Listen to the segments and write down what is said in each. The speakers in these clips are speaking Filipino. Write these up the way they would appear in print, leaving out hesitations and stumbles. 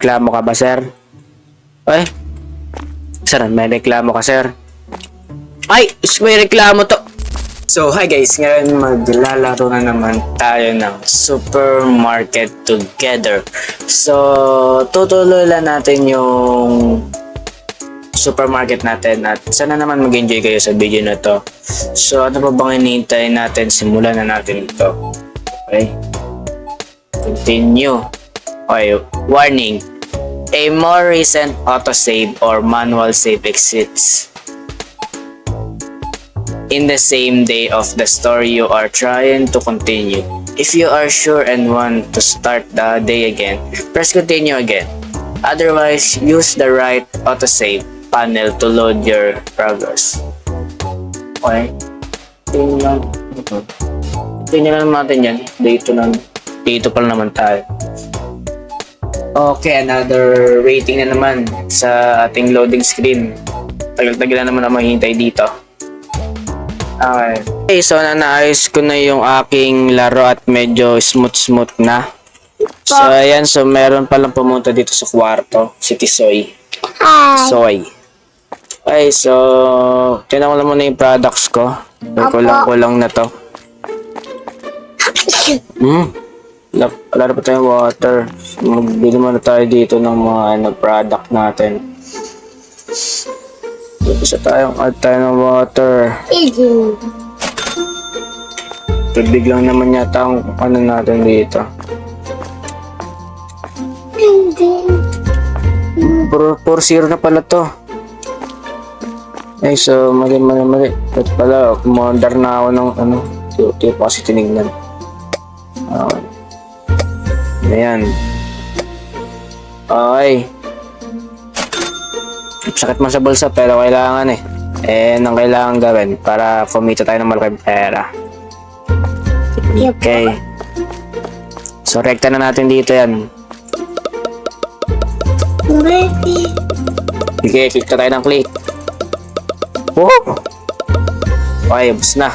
Reklamo ka ba, sir? Ay, sir, may reklamo ka, sir? Ay, may reklamo to. So, hi guys, ngayon maglalaro na naman tayo ng supermarket together. So, tutuloy lang natin yung supermarket natin at sana naman mag-enjoy kayo sa video na to. So, ano pa bang hinihintay natin? Simulan na natin ito. Okay? Continue. Okay, warning. A more recent autosave or manual save exists in the same day of the story you are trying to continue. If you are sure and want to start the day again, press continue again. Otherwise, use the right autosave panel to load your progress. Okay? Tingnan natin yan. Dito pa naman tayo. Okay, another rating na naman sa ating loading screen. Tagal-tagal na naman na mahintay dito. Okay, so naayos ko na yung aking laro at medyo smooth na. So ayan, so meron palang pumunta dito sa kwarto, si Tisoy. Soy. Okay, so tinan ko lang muna yung products ko. Kulang na to. Wala pa tayong water. Magbili muna tayo dito ng mga product natin. Isa tayong add tayo ng water. Tubig lang naman yata ang natin dito. 4-0 na pala to. Ay, so mali. At pala, kumandar na ako ng Di pa kasi tinignan. Ayan. Okay. Sakit man sa bulsa pero kailangan ang kailangan gawin para kumita tayo ng malaking pera. Okay. So, rekta na natin dito yan. Ready. Okay, click na tayo ng click. Oh! Okay, bus na.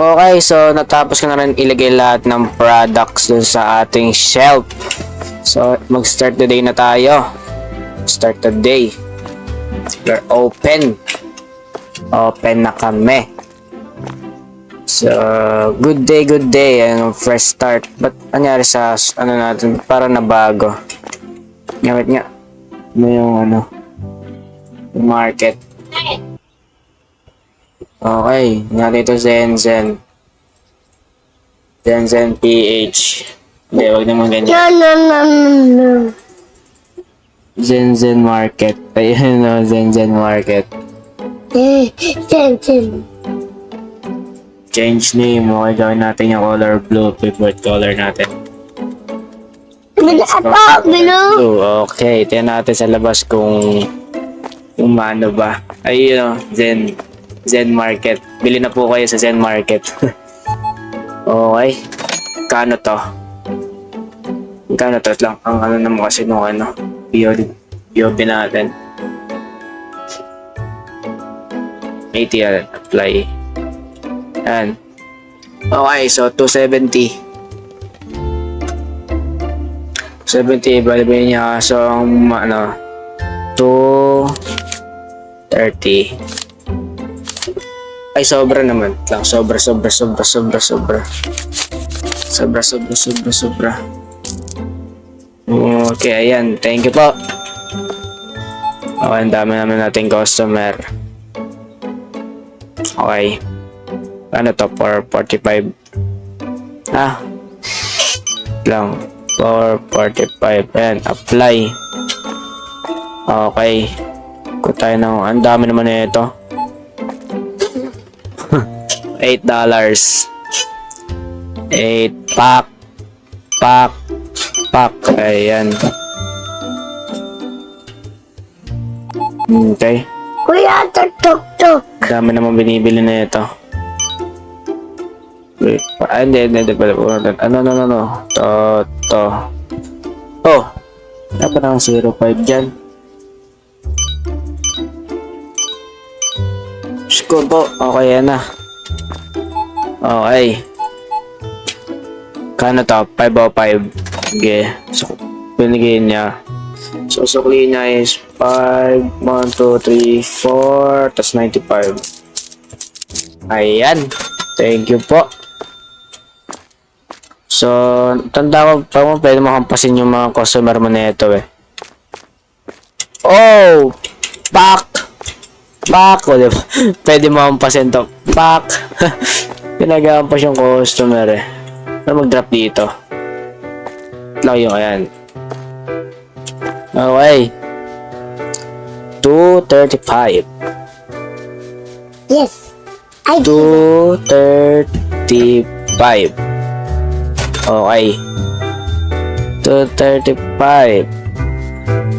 Okay, so natapos ko na rin ilagay lahat ng products dun sa ating shelf. So, mag-start the day na tayo. Start the day. We're open. Open na kami. So, good day. Fresh start. Ba't nangyari sa natin? Para na bago. Gamit nga. Yung yung market. Okay, nangyari ito Zenzen PH. Hindi, wag naman ganyan. No. Zenzen Market. Ayun o, Zenzen Market. Change name. Okay, gawin natin yung color blue. Favorite color natin. Blue. Okay, tingnan natin sa labas kung ano ba. Ayun o, Zen Market. Bili na po kayo sa Zen Market. Okay. Kano to? Kano to lang? Ang naman kasi nung POB natin. 80 yan. Apply. Yan. Okay, so 270. 70, bali niya. So, 230. Ay, sobra naman. Lang, sobra. Okay, ayan. Thank you po. Okay, ang dami naman nating customer. Okay. Ano to? 445. Lang. 445. Ayan, apply. Okay. Kung tayo ng, ang dami naman na ito. $8. 8 pack. Ayan. Okay. Kuya, tuk. Dami naman binibili na ito. Wait, hindi pala. Ano. To. Oh! Dapat ang 05 dyan. Score po. Okay, yan na. Okay. Kano to? 505. Okay. So, binigay niya. So, sukli niya is 5, 1, 2, 3, 4, tas 95. Ayan. Thank you po. So, tanda ko pa mo, pwede mo hampasin yung mga customer mo na ito eh. Oh! Pak! O, diba? Pwede mo hampasin to. Pak! Pinag-hampas yung customer eh. Ano mag-drop dito? Lang yung ayan. Okay. 235. Yes. I do. 235. Okay. 235.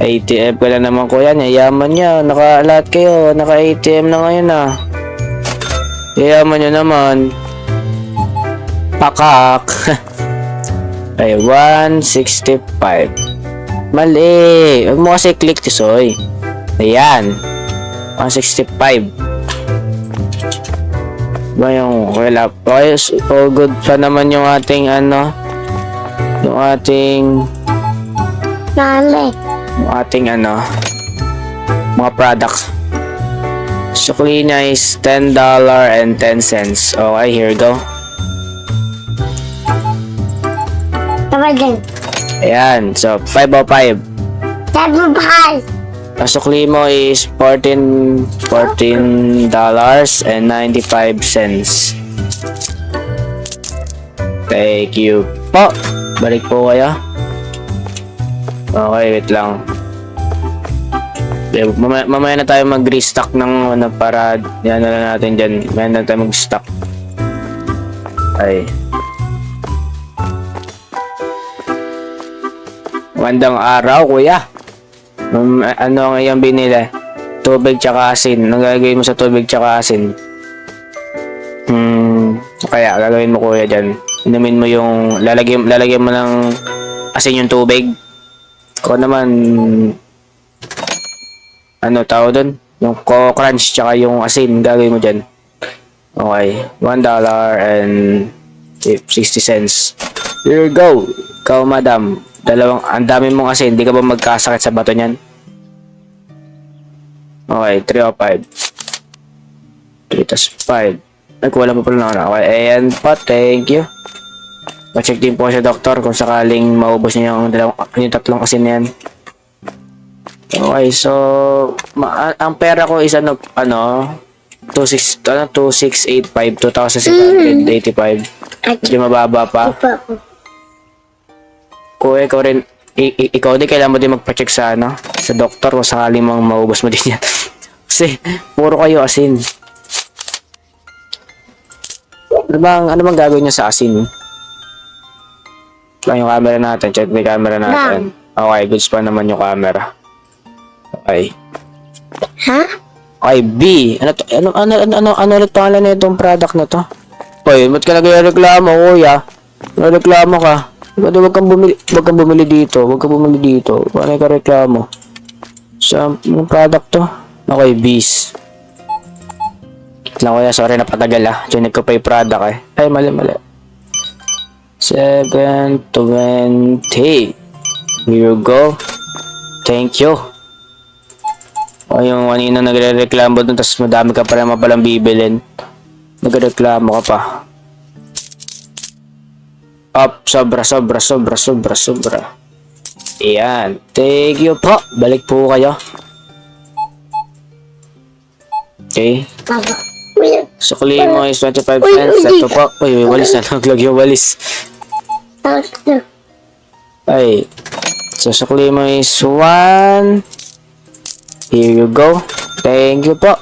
ATM ka lang naman kuya niya. Yaman niya. Lahat kayo. Naka-ATM na ngayon ah. Yaman niya naman. Pakak. Ay, 165. Mali. Huwag mo kasi click tisoy. Ayan. 165. Ba yung wala pa. So good pa naman yung ating ano. Yung ating mga products. Sukli niya is $10.10. Okay, here we go. Tama din. Ayan, so 505. 7.5. Ang sukli mo is $14.95. Thank you po. Balik po kayo. Okay, wait lang. Mamaya na tayo mag-restock ng ano para yan na lang natin dyan. Mamaya na tayo mag-stock. Ay. Magandang araw, kuya. Ano ngayon binili? Tubig tsaka asin. Anong gagawin mo sa tubig tsaka asin? Kaya gagawin mo kuya dyan. Inumin mo yung lalagyan mo ng asin yung tubig. Ako naman ano tawag doon? Yung crunch tsaka yung asin gagawin mo dyan. Okay. $1.60. Here you go. Ikaw madam. Ang dami mong asin. Hindi ka ba magkasakit sa bato niyan? Okay. 305. 3 tas 5. Ay, wala pa pala na. Okay. Ayan po. Thank you. Pa-check din po sa doktor kung sakaling maubos niya yung tatlong asin na yan. Okay, so ang pera ko is 2685, 2,685. Medyo mababa pa. Kuya, ikaw rin, ikaw din kailangan mo din magpa-check sa sa doktor kung sakaling maubos mo din yan. Kasi puro kayo asin. Ano bang gagawin niyo sa asin? Lang yung camera natin, check yung camera natin. Okay, goods pa naman yung camera. Okay. Ha? Okay, B. Ano ulit pangalan na itong product na to? Hoy, ba't ka nagreklamo, kuya? Nagreklamo ka. Huwag kang bumili dito. Paano ka reklamo? Sa product to? Okay, B's. Lang kuya, sorry napatagal ah. Diyan ko pa yung product eh. Ay, mali. 720. Here you go. Thank you. O yung kanina nagre-reklamo dun, tapos madami ka pa naman palang bibilin. Nagre-reklamo ka pa. Up, sobra. Ayan. Thank you po. Balik po kayo. Okay. Sukli mo is 25 cents. Ito po. Uy, walis na. Naglag yung walis. Ay. So, sukli mo is 1. Here you go. Thank you po.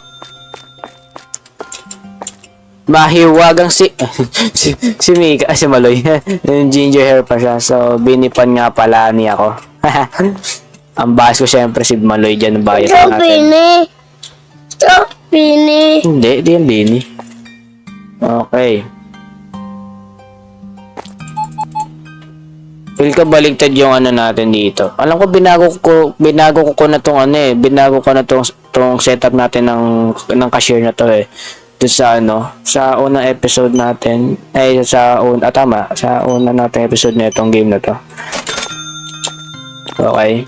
Mahiwagang si Mika, si Maloy. Yung ginger hair pa siya. So, binipan nga pala niya ako. Ang bahas ko syempre si Maloy dyan. Bayad natin. Bini. Hindi yan Bini. Okay. Feel ko baligtad yung ano natin dito. Alam ko binago ko na tong ano eh. Binago ko na tong setup natin ng cashier na to eh. Doon sa ano, sa unang episode natin, tama, sa unang natin episode na itong game na to. Okay.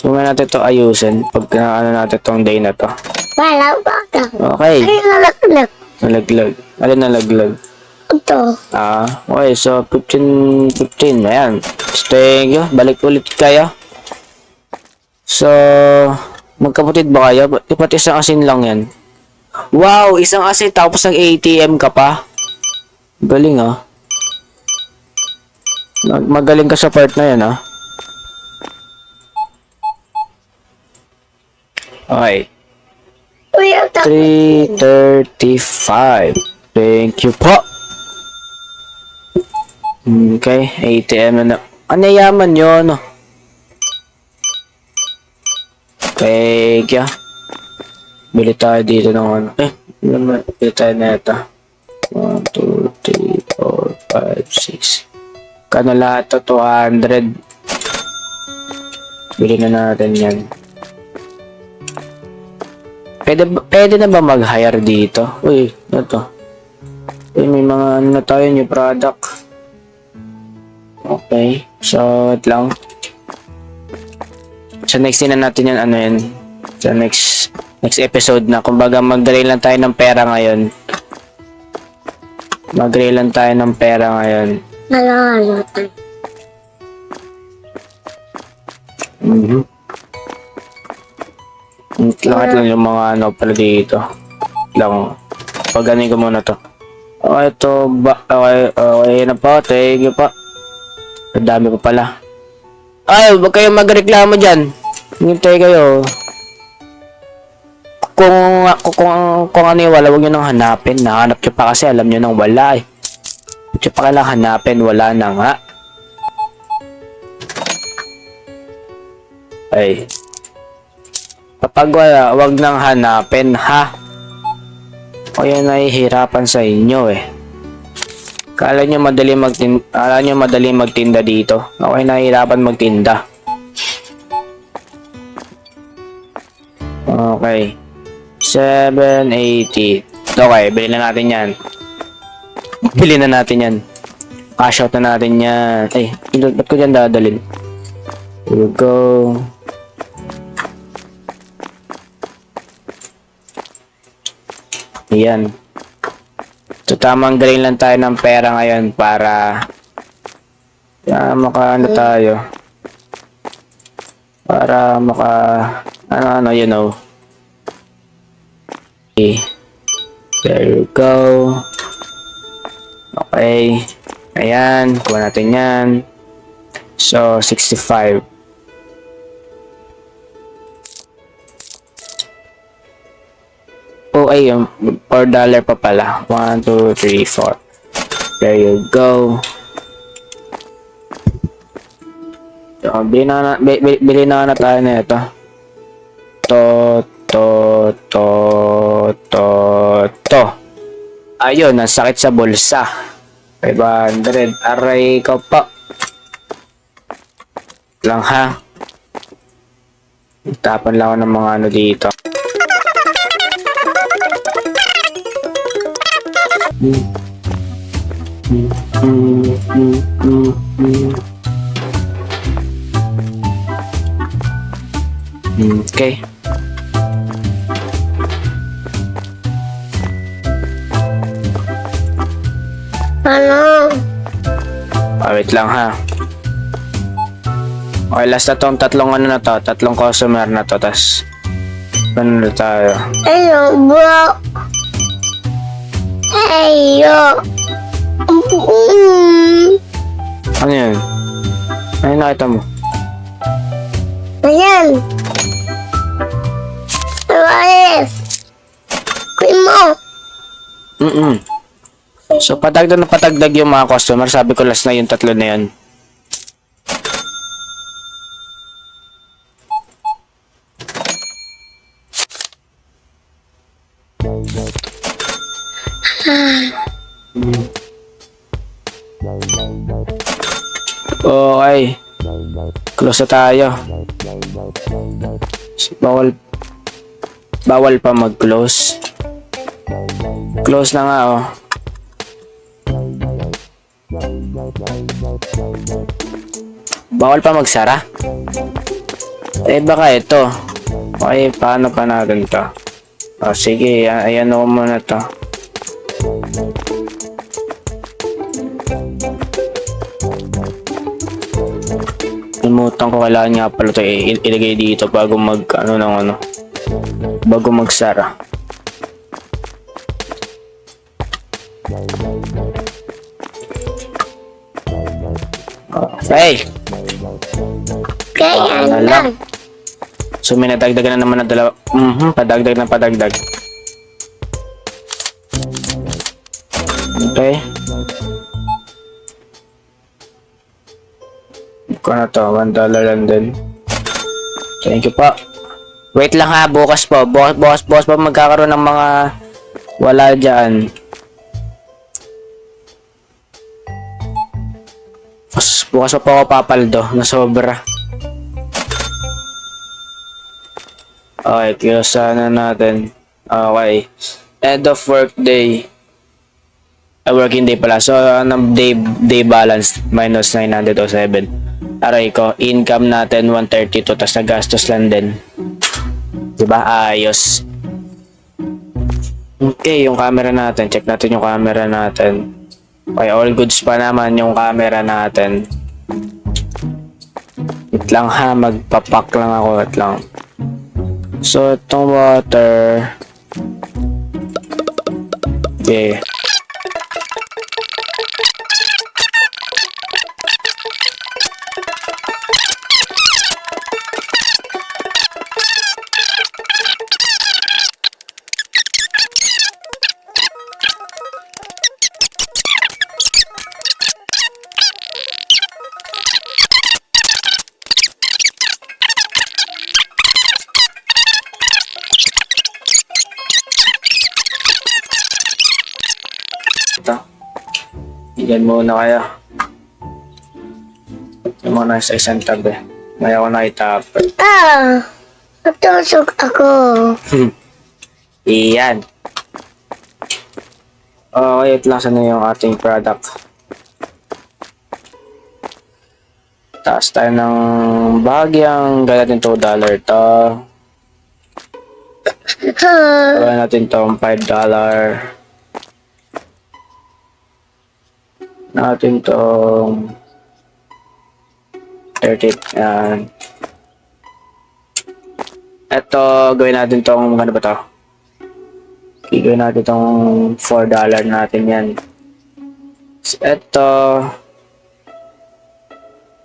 Suman natin to ayusin pag ano natin tong day na to. Wala ba ka? Okay. Ay, nalaglag. Nalaglag. Alin nalaglag? Ito. Okay, so 15. Ayan. Thank you. Balik ulit kayo. So, magkapatid ba kayo? Ipat isang asin lang yan. Wow, isang asin tapos ng ATM ka pa. Galing ah. Magaling ka sa part na yan ah. Okay. Uy, ang 335. Thank you po. Okay, ATM na. Ano yaman yun? Thank you. Bili tayo dito ng ano. Bili tayo na ito. 1, 2, 3, 4, 5, 6. Kano lahat to? 200. Bili na natin yan. Pwede na ba mag-hire dito? Uy, ano to? Uy, may mga ano na tayo, new product. Okay, so wait lang. So next din na natin yan, ano yan. So next episode na. Kumbaga mag-drain lang tayo ng pera ngayon. Mag-drain lang tayo ng pera ngayon. Nalalaman. Langit lang yung mga ano pala dito. Lang. Paganin ko muna to. Okay, ito ba? Okay na po. Thank you po. Ang dami pa pala. Ay, huwag kayong magreklamo dyan. Hintay kayo. Kung ano yung wala, huwag nyo nang hanapin. Nahanap nyo pa kasi, alam nyo nang wala eh. Huwag nyo pa kailang hanapin, wala na nga. Ay. Kapag wala, huwag nang hanapin, ha? O yan nahihirapan sa inyo eh. Kala nyo madali magtinda dito. Ako ay nahihirapan magtinda. Okay. 780. Okay, bilhin na natin yan. Bilhin na natin yan. Cash out na natin yan. Ay, ba't ko dyan dadalhin? Here we go. Ayan. So, tamang galing lang tayo ng pera ngayon para maka ano tayo. Para maka ano, you know. Okay. There you go. Okay. Ayan. Kuha natin yan. So, 65. Oh, ay, yung $4 pa pala. 1, 2, 3, 4. There you go. So, bili na tayo na ito. To. Ayun, ang sakit sa bulsa. 500. Aray ko po. Lang ha. Tapan lang ako ng mga ano dito. Okay. Ano? Wait lang ha. Okay, last na tong tatlong ano na to. Tatlong customer na to. Tas ano na tayo? Ayo, bro. Ayo. Ano yun? Ano nakita mo? Ayan. Ayos. Kunin mo. So, patagdag na patagdag yung mga customer. Sabi ko last na yung tatlo na yun. Okay. Close na tayo. Bawal pa mag-close. Close na nga, oh. Bawal pa magsara. Baka ito. Okay, paano pa natin to? Sige, ayan ko muna to. Limutan ko, kailangan nga pala ito ilagay dito bago bago magsara. Okay. Kaya na na. lang. So may nadagdagan na naman ng dalawa. Padagdag na padagdag. Okay. Buka na to, $1 lang din. Thank you po. Wait lang ha, bukas po. Bukas po magkakaroon ng mga wala dyan. Bukas pa po ako papaldo na sobra. Okay, kiyosa na natin. Okay. End of work day. Working day pala. So, day balance minus 907. Aray ko, income natin 132, tas nagastos lang din. Diba? Ayos. Okay, yung camera natin. Check natin yung camera natin. Okay, all goods pa naman yung camera natin. Wait lang ha, magpapak lang ako. Wait lang. So, itong water. Okay. Ito. Iyan muna kaya. Yung muna sa isang tabi. Maya ko nakitapin. Natusok ako. Iyan. Okay, ito lang sana yung ating product. Taas tayo ng bahagyang gaya natin $2 to. Gawin natin itong $5. Natin itong 30. Yan. Ito, gawin natin itong, ano ba ito? Gawin natin itong $4 natin yan. Ito,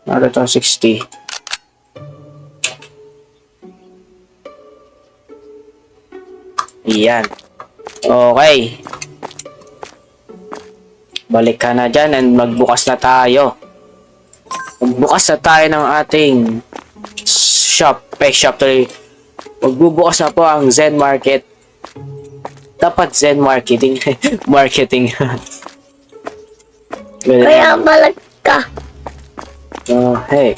natin itong 60. Yan. Okay. Balik ka na dyan and magbukas na tayo. Magbukas na tayo ng ating shop. Shop tuloy. Magbubukas na po ang Zen Market. Dapat Zen Marketing. Marketing. Kaya balik ka. Hey.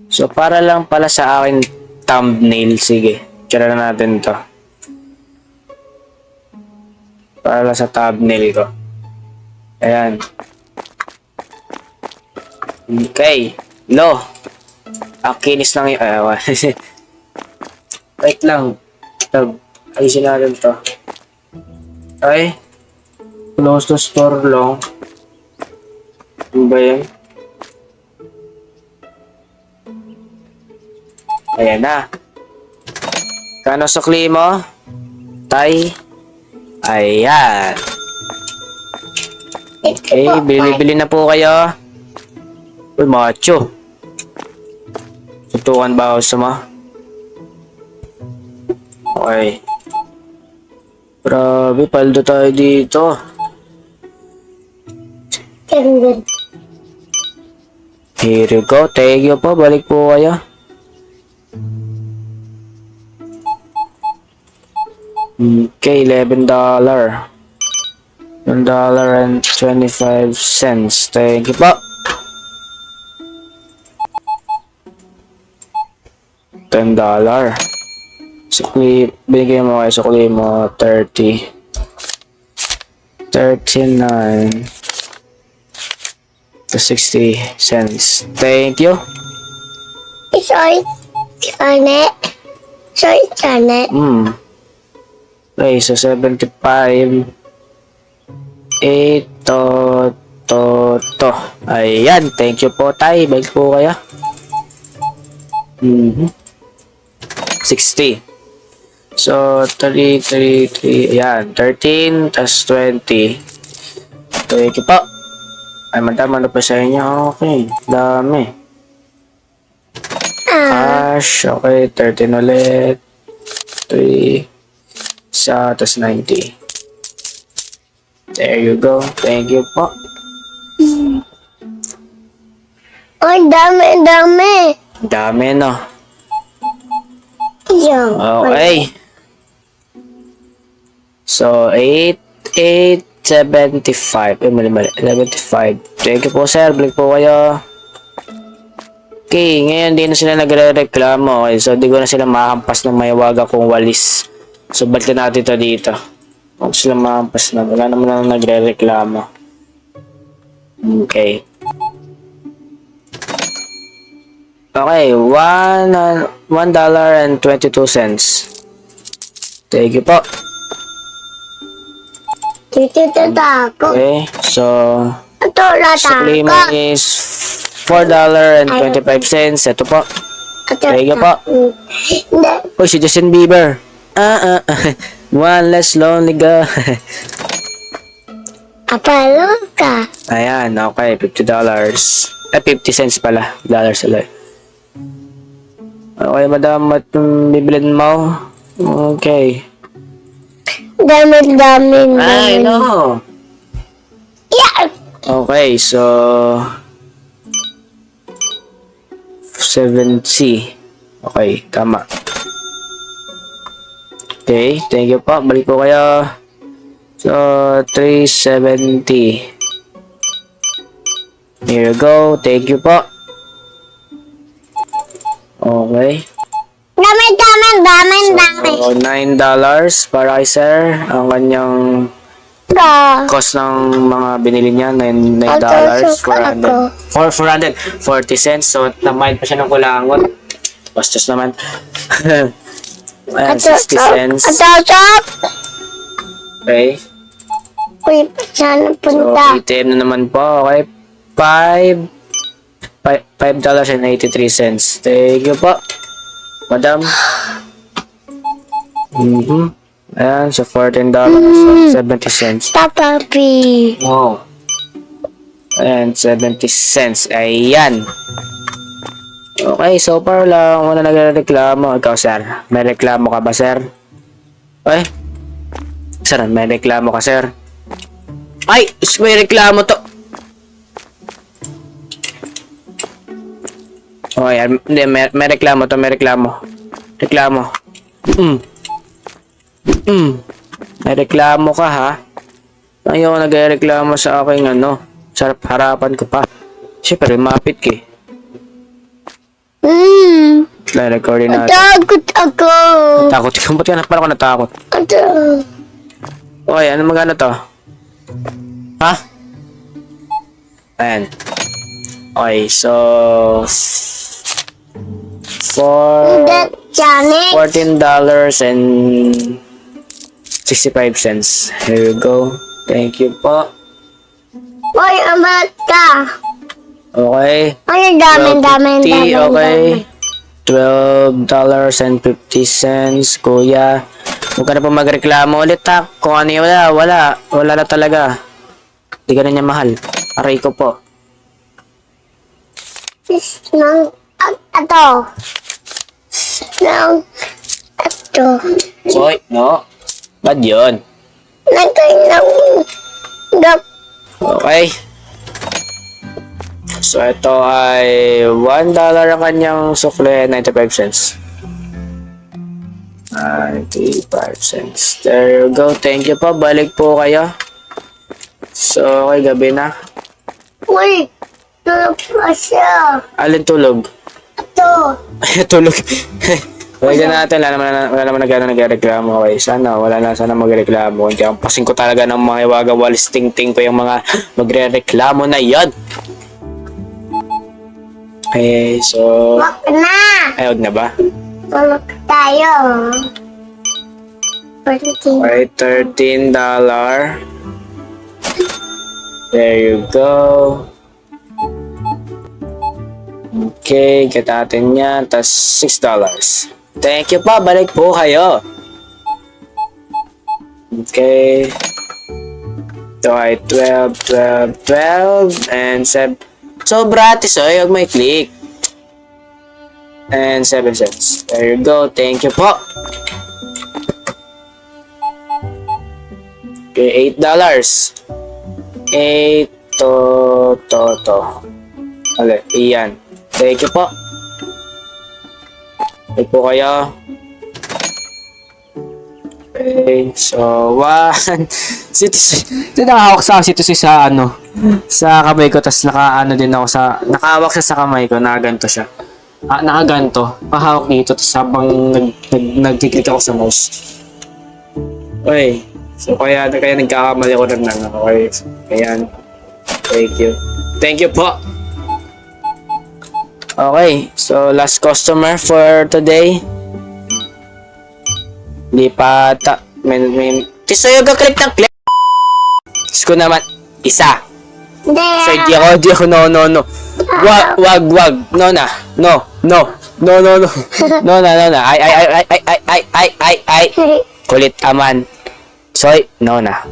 So, para lang pala sa akin thumbnail. Sige. Tira na natin to. Para lang sa thumbnail ko. Ayan. Okay. Lo. Ang kinis lang yung... wait lang. Ayusin natin to. Okay. Close to store long. Ano ba yan? Ayan na. Kano sukli mo? Tay? Ayan. Okay, bili-bili na po kayo. Uy, macho. Tutukan ba ako sa mga? Okay. Grabe, paldo tayo dito. Here you go. Thank you po. Balik po kayo. Okay, $11. $1.25. Thank you po. $10. Sukli, binigay mo kayo, sukli mo 30. 39 to 60 cents. Thank you. Sorry, Janet. Sorry, Janet. Okay, so 75. 8 to. Ayan, thank you po, tay. Balik po kayo. 60. So, 3. Ayan, 13 tas 20. Thank you po. Ay, madama na pa sa inyo. Okay, dami. Cash, okay, 13 ulit. 3. Isa, tas 90. There you go. Thank you po. Ay, dami. Dami, no? Yan. Okay. So, 875. Mali. 75. Thank you po, sir. Balik po kayo. Okay, ngayon di na sila nagre-reklamo. Okay, so di ko na sila makampas ng mayawaga kong walis. So, balikan natin ito dito. Huwag sila makampas na. Wala naman na nagre-reklamo. Okay. Okay, $1.22. Thank you po. Dito ako. Okay, so Ito, lata supply mo ko. is $4.25. Ito po. Thank you po. Hindi. Oh, si Justin Bieber. One less lonely girl. Apalo ka. Ayan, okay, $50. 50 cents pala. Dollars sila. Okay, madam, at bibilin mo? Okay. Dami. I know. Yeah. Okay, so 70. Okay, tama. Okay, thank you po. Balik po kayo. So, 370. Here you go. Thank you po. Okay. Dami. So, $9 para kay sir. Ang kanyang Ka. cost ng mga binili niya, $9. $440. So, namayad pa siya ng kulangot. Bastos naman. Ayan, 60 cents. Atosok. Okay. Uy, saan So, punta? ATM na naman po. Okay. $5.83. Thank you po. Madam. Ayan, so $14.70. Papapi. Oh. Ayan, 70 cents. Ayan. Okay, so far wala nagreklamo. Ikaw, sir. May reklamo ka ba, sir? Ay. Sir, may reklamo ka, sir? Ay! May reklamo to. Okay, hindi, may reklamo to. May reklamo. May reklamo ka, ha? Ayaw nagreklamo sa aking sa harapan ko pa. Siyempre, mapit ka eh. Recording natin. Takot ako. Takot ka? Ba't ka parang ako natakot? Okay, ano magano to? Ha? Ayan. Okay, so That Janet. $14.65. Here you go. Thank you po. Uy, amat ka. Okay. Ay, dami. Okay. $12.50, kuya. Huwag ka na po magreklamo ulit, ha. Kung ano yun, wala na talaga. Hindi ka na niya mahal. Aray ko po. Nang, ato. Hoy, no. Bad yun. Okay. So, ito ay $1 ang kanyang sukle, 95 cents. 95 cents. There you go. Thank you po. Balik po kayo. So, okay, gabi na. Uy, tulog pa siya. Alin tulog? Ito. Tulog. Pwede natin, wala naman nagreklamo. Okay, sana magreklamo. Hindi ang pasing ko talaga ng mga iwaga walis ting-ting ko yung mga magre-reklamo na yon. Okay, so... Wag na. Ay, wag na ba? Tulog tayo. Okay, $13. There you go. Okay, get natin yan. Tas $6. Thank you pa. Balik po kayo. Okay. So, ay 12, and 7. So, gratis oh. Huwag may click. And 7 cents. There you go. Thank you po. Okay, $8. 8 to. Okay, iyan. Thank you po. Thank po kayo. Okay, so 1. Ito nakahawak sa C2C sa ano, sa kamay ko, tas nakaano din ako sa, nakahawak siya sa kamay ko, nakaganto siya. Nakaganto, pahawak dito, tas habang nagkiklik ako sa mouse. Okay, so kaya nagkakamali ako ng okay, ayan. Thank you po. Okay, so last customer for today. Di pa Tisoy ka click ng click. Diyos ko naman, isa. Hindi. So, di ako, no. Wag. No na. No. Ay. Kulit aman. Soy, no na.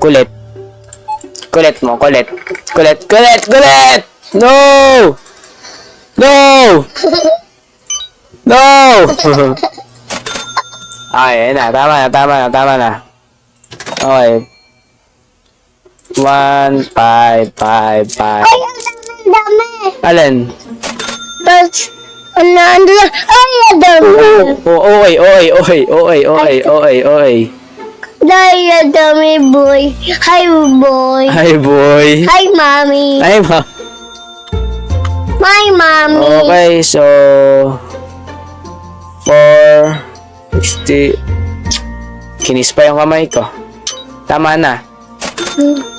Kulit mo. No! Ay, na. Tama na. Okay. 1, 5. Ay, ang dami. Alin? Tapos, ano lang. Ay, ang dami. Oy. Ay, ang dami, boy. Hi, boy. Hi, boy. Hi, mommy. Ay, ma. My mommy. Okay, so 460. Kinis pa yung kamay ko. Tama na.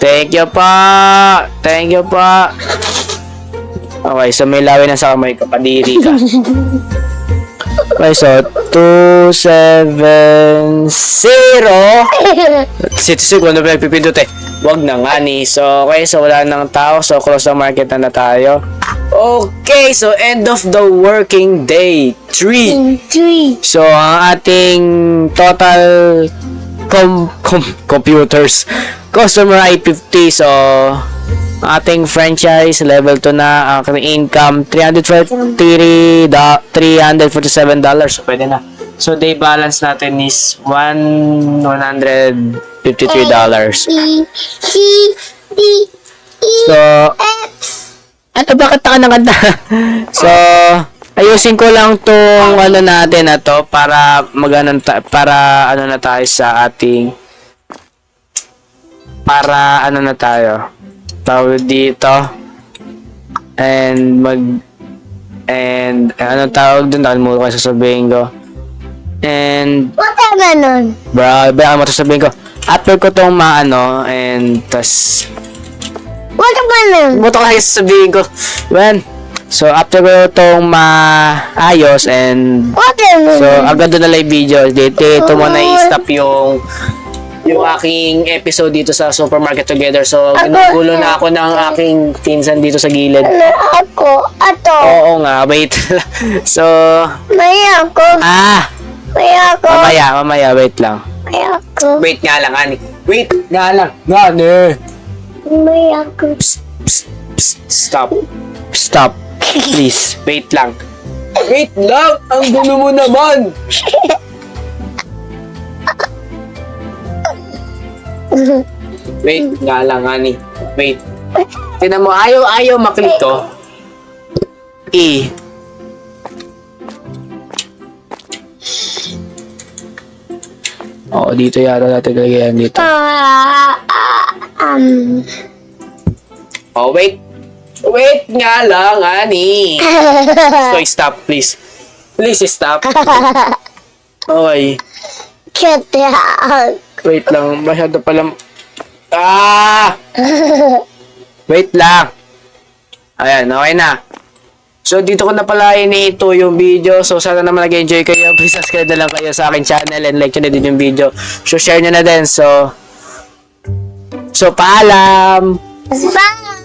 Thank you pa. Okay, so may lawi na sa kamay ko. Padiri ka. Okay, so 270. Situsig, ano ba nagpipindot eh? Wag na nga ni. So, okay, so wala nang tao. So, close the market na tayo. Okay, so end of the working day. 3. 3. So, ang ating total computers customer ay 50. So, ang ating franchise level 2 na. Ang ating income $347. So, pwede na. So, day balance natin is $153. So, ano, bakit ka nakanta? So, ayusin ko lang tong ano natin na to para para ano na tayo sa ating tawag dito and ano tawag dun, nakalimutan ko sasabihin ko and What na nun? bro, ano sasabihin ko after ko tong maano and tas What ba nun? buto ko sasabihin ko when so after ko itong maayos and What na so nun? agad doon na live video dito mo na i-stop yung aking episode dito sa Supermarket Together. So ginugulo na ako ng aking pinsan dito sa gilid. Ako. Ato. Oo nga, wait. So May ako. May ako. mamaya wait lang. May ako. Wait nga lang, Ani. Wait nga lang. Ani. May ako. Stop. Please, wait lang. Wait lang! Ang gulo mo naman! Wait nga lang, Ani. Wait. Tignan mo, ayaw maklik to. Oo, dito yata natin lagyan dito. Oh, wait. Wait nga lang, ani. So, stop, please. Please, stop. Okay. Wait lang. Masyado palang... Ah! Wait lang. Ayan, okay na. So, dito ko na pala ito yung video. So, sana naman nag-enjoy kayo. Please subscribe na lang kayo sa aking channel and like nyo na din yung video. So, share nyo na din. So, paalam! Bye!